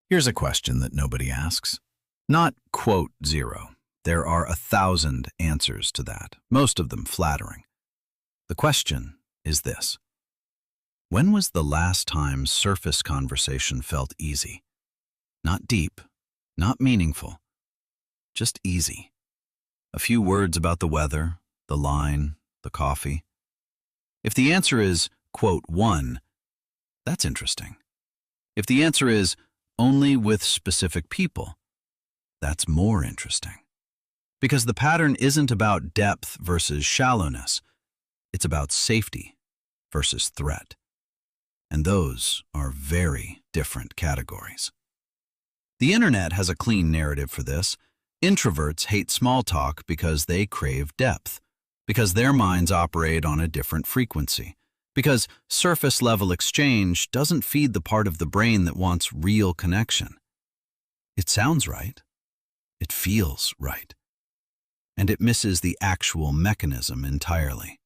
Here's a question that nobody asks. Not quote zero. There are 1,000 answers to that, most of them flattering. The question is this. When was the last time surface conversation felt easy? Not deep, not meaningful, just easy. A few words about the weather, the line, the coffee. If the answer is, quote, one, that's interesting. If the answer is only with specific people, that's more interesting. Because the pattern isn't about depth versus shallowness, it's about safety versus threat. And those are very different categories. The internet has a clean narrative for this. Introverts hate small talk because they crave depth, because their minds operate on a different frequency, because surface-level exchange doesn't feed the part of the brain that wants real connection. It sounds right. It feels right. And it misses the actual mechanism entirely.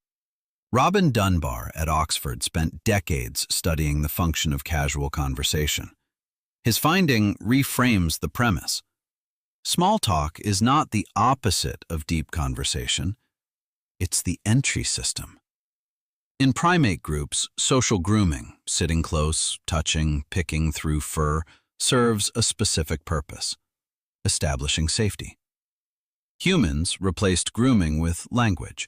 Robin Dunbar at Oxford spent decades studying the function of casual conversation. His finding reframes the premise. Small talk is not the opposite of deep conversation. It's the entry system. In primate groups, social grooming, sitting close, touching, picking through fur, serves a specific purpose: establishing safety. Humans replaced grooming with language.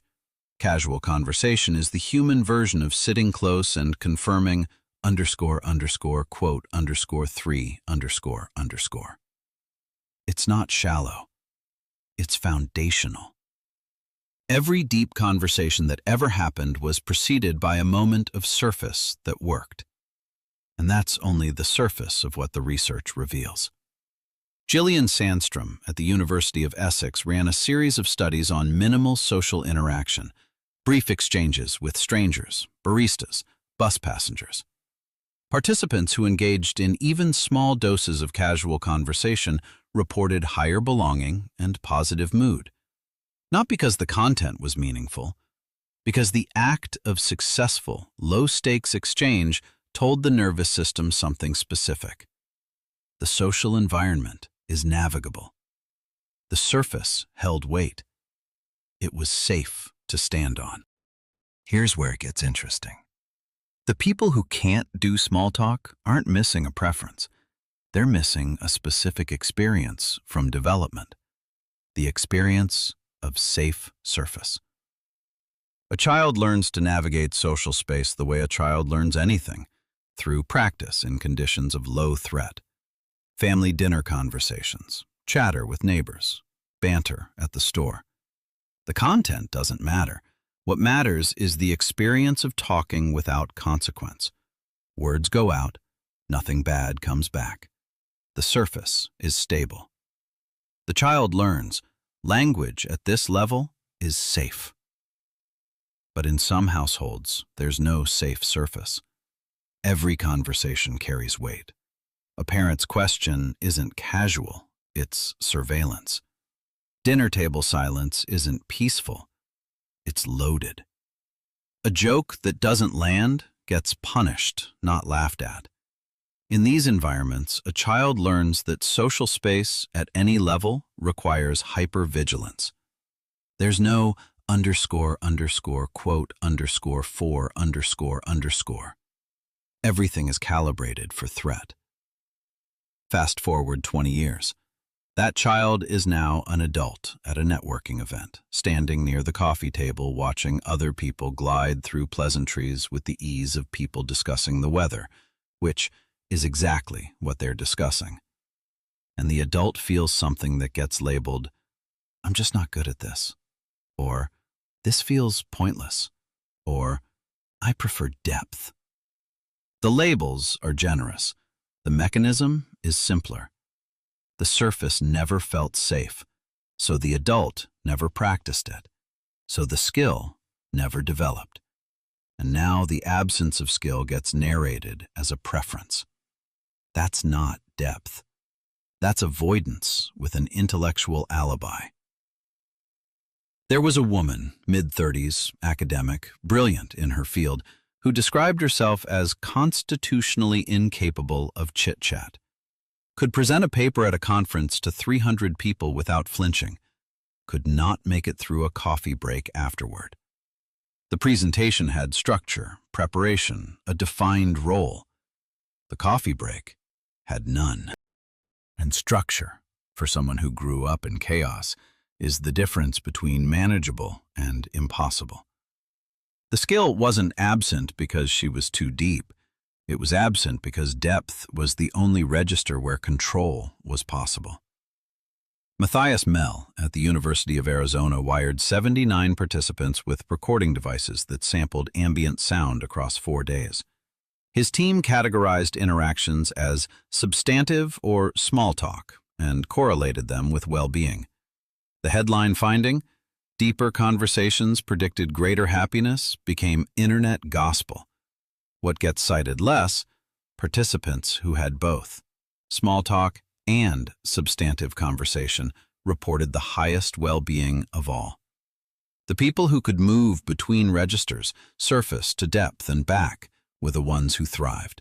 Casual conversation is the human version of sitting close and confirming quote _3 _. It's not shallow. It's foundational. Every deep conversation that ever happened was preceded by a moment of surface that worked. And that's only the surface of what the research reveals. Gillian Sandstrom at the University of Essex ran a series of studies on minimal social interaction, brief exchanges with strangers, baristas, bus passengers. Participants who engaged in even small doses of casual conversation reported higher belonging and positive mood. Not because the content was meaningful, because the act of successful, low-stakes exchange told the nervous system something specific. The social environment is navigable. The surface held weight. It was safe to stand on. Here's where it gets interesting. The people who can't do small talk aren't missing a preference. They're missing a specific experience from development. The experience of safe surface. A child learns to navigate social space the way a child learns anything, through practice in conditions of low threat. Family dinner conversations, chatter with neighbors, banter at the store. The content doesn't matter. What matters is the experience of talking without consequence. Words go out, nothing bad comes back. The surface is stable. The child learns language at this level is safe. But in some households, there's no safe surface. Every conversation carries weight. A parent's question isn't casual, it's surveillance. Dinner table silence isn't peaceful, it's loaded. A joke that doesn't land gets punished, not laughed at. In these environments, a child learns that social space at any level requires hypervigilance. There's no quote _4 _. Everything is calibrated for threat. Fast forward 20 years. That child is now an adult at a networking event, standing near the coffee table watching other people glide through pleasantries with the ease of people discussing the weather, which is exactly what they're discussing. And the adult feels something that gets labeled, "I'm just not good at this," or "This feels pointless," or "I prefer depth." The labels are generous. The mechanism is simpler. The surface never felt safe, so the adult never practiced it, so the skill never developed. And now the absence of skill gets narrated as a preference. That's not depth. That's avoidance with an intellectual alibi. There was a woman, mid-30s, academic, brilliant in her field, who described herself as constitutionally incapable of chit-chat. could present a paper at a conference to 300 people without flinching, could not make it through a coffee break afterward. The presentation had structure, preparation, a defined role. The coffee break had none. And structure, for someone who grew up in chaos, is the difference between manageable and impossible. The skill wasn't absent because she was too deep. It was absent because depth was the only register where control was possible. Matthias Mell at the University of Arizona wired 79 participants with recording devices that sampled ambient sound across 4 days. His team categorized interactions as substantive or small talk and correlated them with well-being. The headline finding, deeper conversations predicted greater happiness, became internet gospel. What gets cited less, participants who had both small talk and substantive conversation reported the highest well-being of all. The people who could move between registers, surface to depth and back, were the ones who thrived.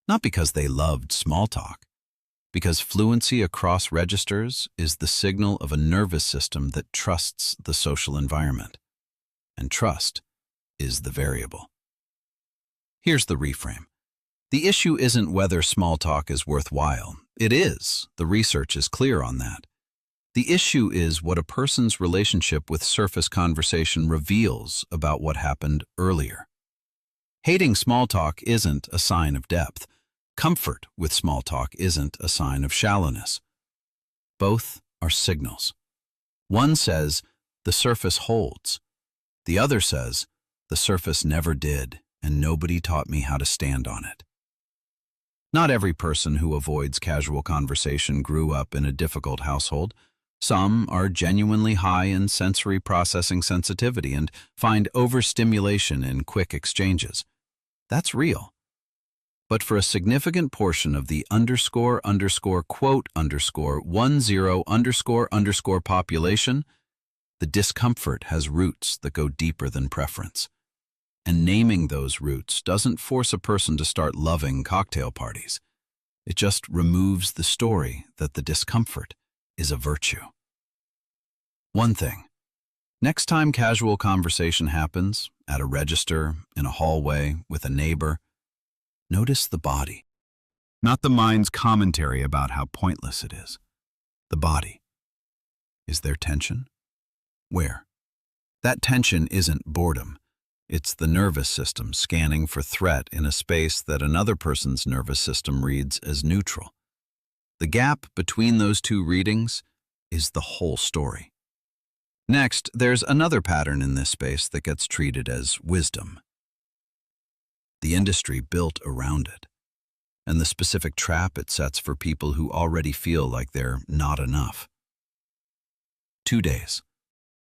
Not because they loved small talk, because fluency across registers is the signal of a nervous system that trusts the social environment. And trust is the variable. Here's the reframe. The issue isn't whether small talk is worthwhile. It is. The research is clear on that. The issue is what a person's relationship with surface conversation reveals about what happened earlier. Hating small talk isn't a sign of depth. Comfort with small talk isn't a sign of shallowness. Both are signals. One says, the surface holds. The other says, the surface never did, and nobody taught me how to stand on it. Not every person who avoids casual conversation grew up in a difficult household. Some are genuinely high in sensory processing sensitivity and find overstimulation in quick exchanges. That's real. But for a significant portion of the _quote_10_10__ population, the discomfort has roots that go deeper than preference. And naming those roots doesn't force a person to start loving cocktail parties. It just removes the story that the discomfort is a virtue. One thing, next time casual conversation happens, at a register, in a hallway, with a neighbor, notice the body. Not the mind's commentary about how pointless it is. The body. Is there tension? Where? That tension isn't boredom. It's the nervous system scanning for threat in a space that another person's nervous system reads as neutral. The gap between those two readings is the whole story. Next, there's another pattern in this space that gets treated as wisdom. The industry built around it, and the specific trap it sets for people who already feel like they're not enough. 2 days.